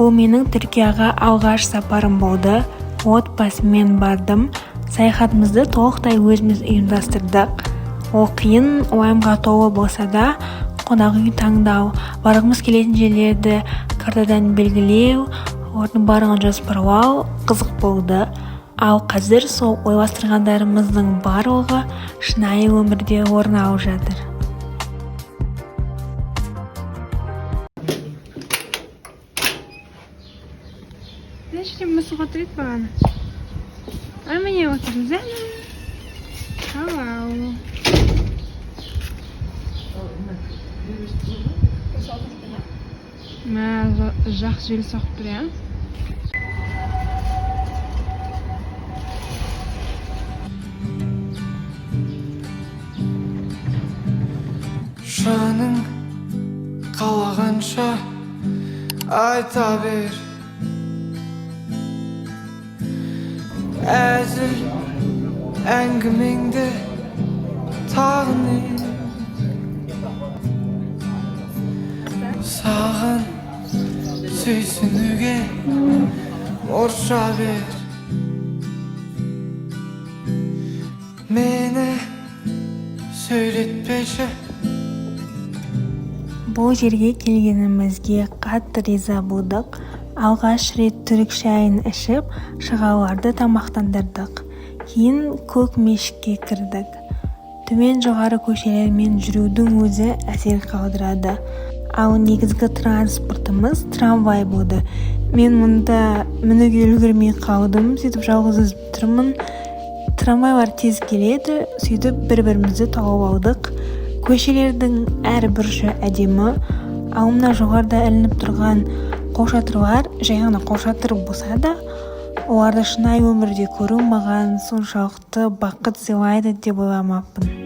Бұл менің Түркияға алғаш сапарым болды. Отбасымен бардым. Саяхатымызды толықтай өзіміз ұйымдастырдық. Ол қиын, уайымға толы болса да, қонақ үй таңдау, барғымыз келетін жерлерді картадан белгілеу, орын барған жоспарлау қызық болды. Ал қазір сол ойластырғандарымыздың барлығы шынайы өмірде орын алып жатыр. Зачем мы смотреть погано? А мне вот нельзя? Вау. Жақсы жел соғып тұр, иә? Жаның қалағанша айта бер, әзіл әңгімеңді тағы не, саған сүйсінуге мұрша бер, мені сөйлетпеші. Бұл жерге келгенімізге қатты риза болдық. Алғаш рет түрік шайын ішіп, шығаларды тамақтандырдық. Кейін көк мешітке кірдік. Төмен жоғары көшелермен жүрудің өзі әсер қалдырады. Ал негізгі транспортымыз трамвай болды. Мен мұнда мінуге үлгермей қалдым, сөйтіп жалғыз тұрмын. Трамвайлар тез келеді, сөйтіп бір-бірімізді тауып алдық. Көшелердің әр бұрышы әдемі, ал мына жоғарыда ілініп тұрған қолшатырлар жай ғана қолшатыр болса да, оларды шынайы өмірде көру маған соншалықты бақыт сыйлайды деп ойламаппын.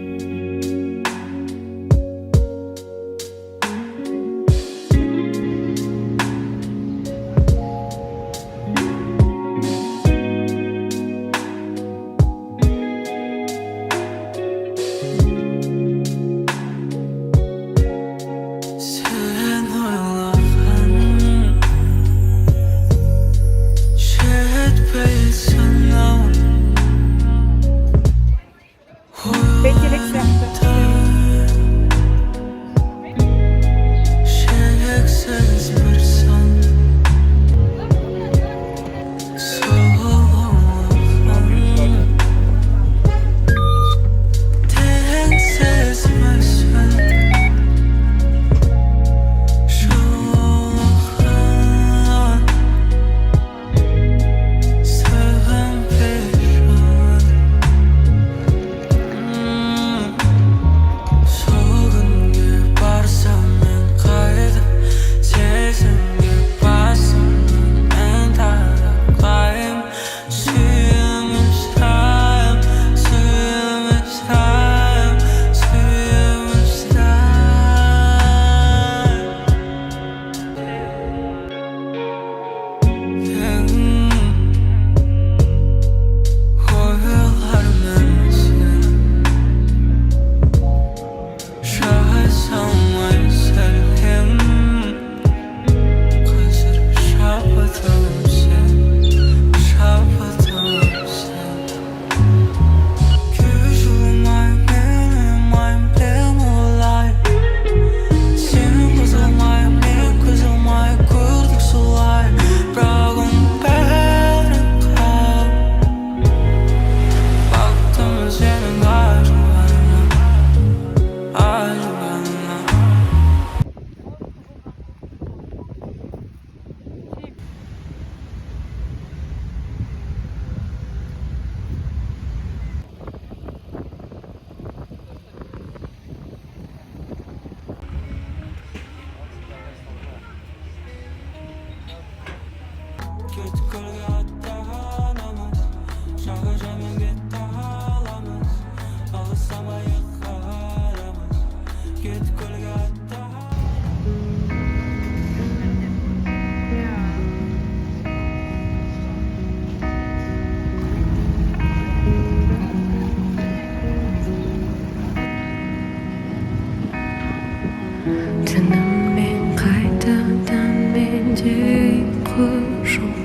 Tınım ben kaytadan bence ұйқы жоқ.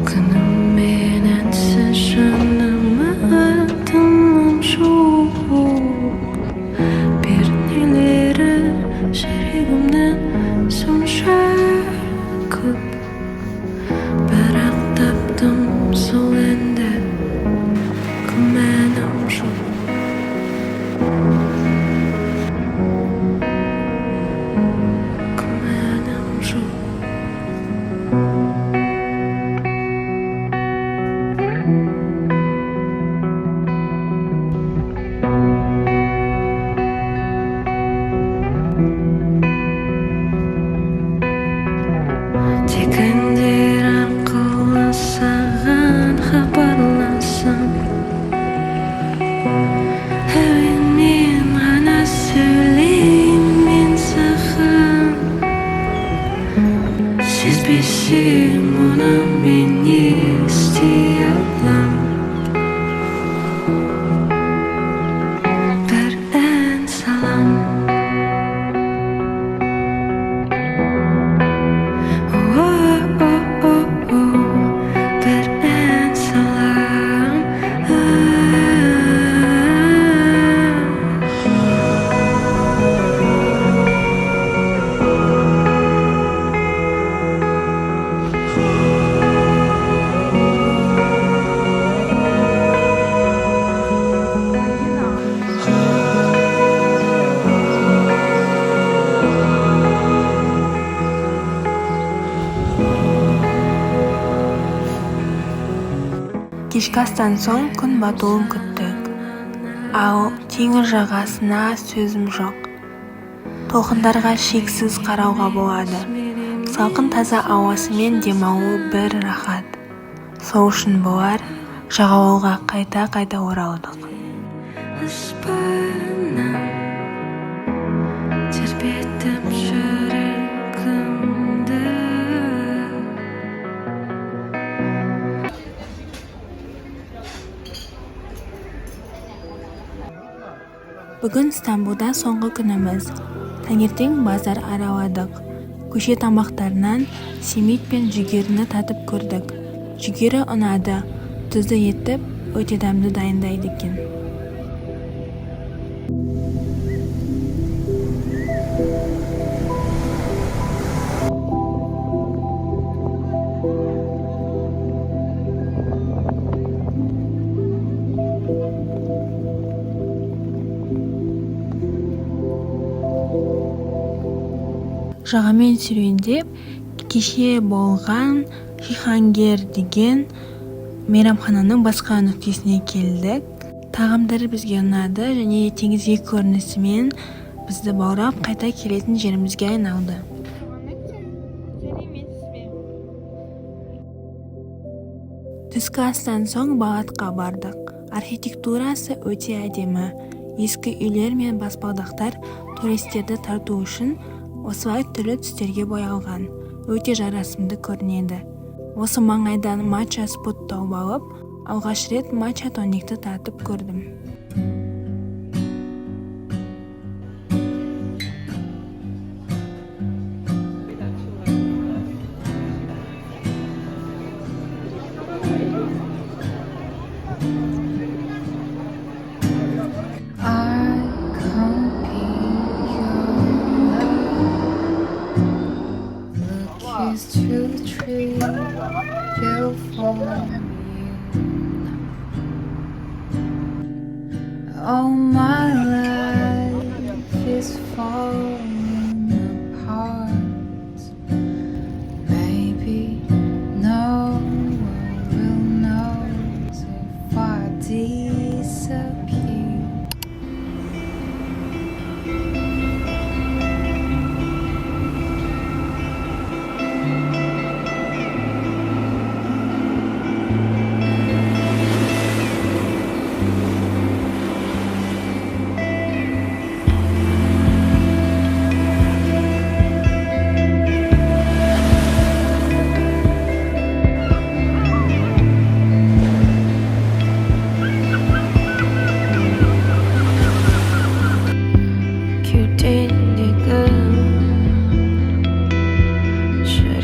Күніммен әнсіз жаныма тыным жоқ. Пернелері жүрегімнің сонша көп. Бірақ таптым сол әнді, күмәнім жоқ. Күмәнім жоқ. Тек әндер арқылы саған хабарласам, әуенмен ғана сөйлеймін мен саған. Сезбесем оны мен не істей алам? Бір ән салам. Бір ән салам. Кешкі астан соң күн батуын күттік. Ал теңіз жағасына сөзім жоқ. Толқындарға шексіз қарауға болады. Салқын таза ауасымен демалу бір рахат. Сол үшін болар, жағалауға қайта оралдық. Аспаннан тербетіп жүрегімді. Бүгін Стамбулда соңғы күніміз. Таңертең базар араладық. Көше тамақтарынан семит пен жүгеріні татып көрдік. Жүгері ұнады, тұзды етіп өте дәмді дайындайды екен. Жағамен серуендеп, кеше болған Шихангер деген мейрамхананың басқа нүктесіне келдік. Тағамдары бізге ұнады және теңізге көрінісімен бізді баурап қайта келетін жерімізге айналды. Түскі астан соң Балатқа бардық. Архитектурасы өте әдемі. Ескі үйлер мен баспалдақтар туристерді тарту үшін осылай түрлі түстерге боялған. Өте жарасымды көрінеді. Осы маңайдан матча спот тауып алып, алғаш рет матча тоникті татып көрдім. To the tree, feel for you. All my life is falling apart. Maybe no one will notice if I disappear.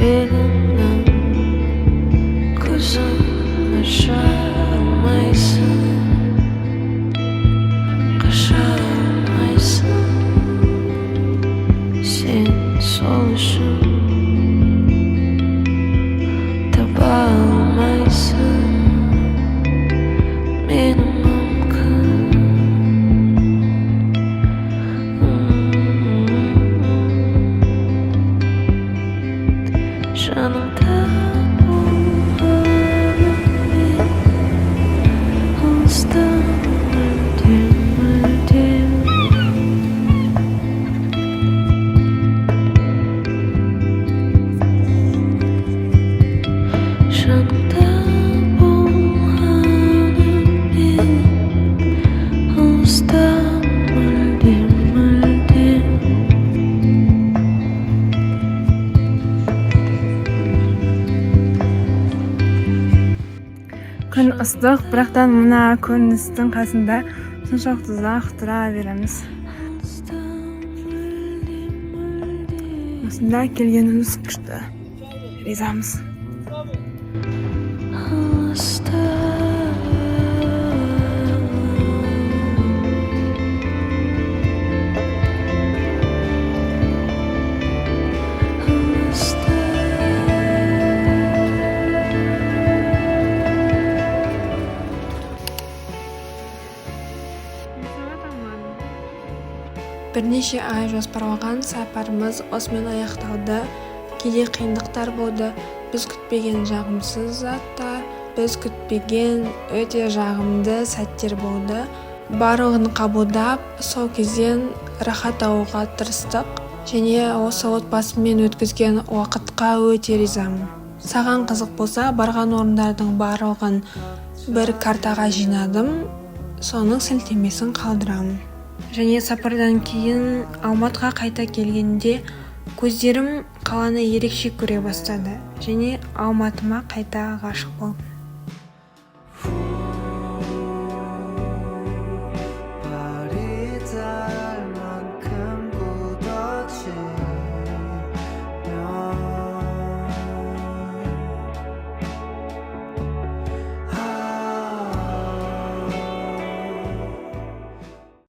жүрегіңнің көзін аша алмайсың, қаша алмайсың, сен сол үшін таба алмайсың мені мүмкін. Жанымда болғанымен алыстан мүлдем жанымда болғанымен алыстан мүлдем Күн ыстық, бірақтан мына көріністің қасында соншалықты ұзақ тұра береміз. Осында келгеніміз күшті. Ризамыз. Бірнеше ай жоспарлаған сапарымыз осымен аяқталды. Кейде қиындықтар болды, біз күтпеген жағымсыз заттар, біз күтпеген өте жағымды сәттер болды. Барлығын қабылдап, сол кезден рахат алуға тырыстық және осы отбасымен өткізген уақытқа өте ризамын. Саған қызық болса, барған орындардың барлығын бір картаға жинадым, соның сілтемесін қалдырамын. Және сапардан кейін Алматыға қайта келгенде көздерім қаланы ерекше көре бастады және Алматыма қайта ғашық болдым.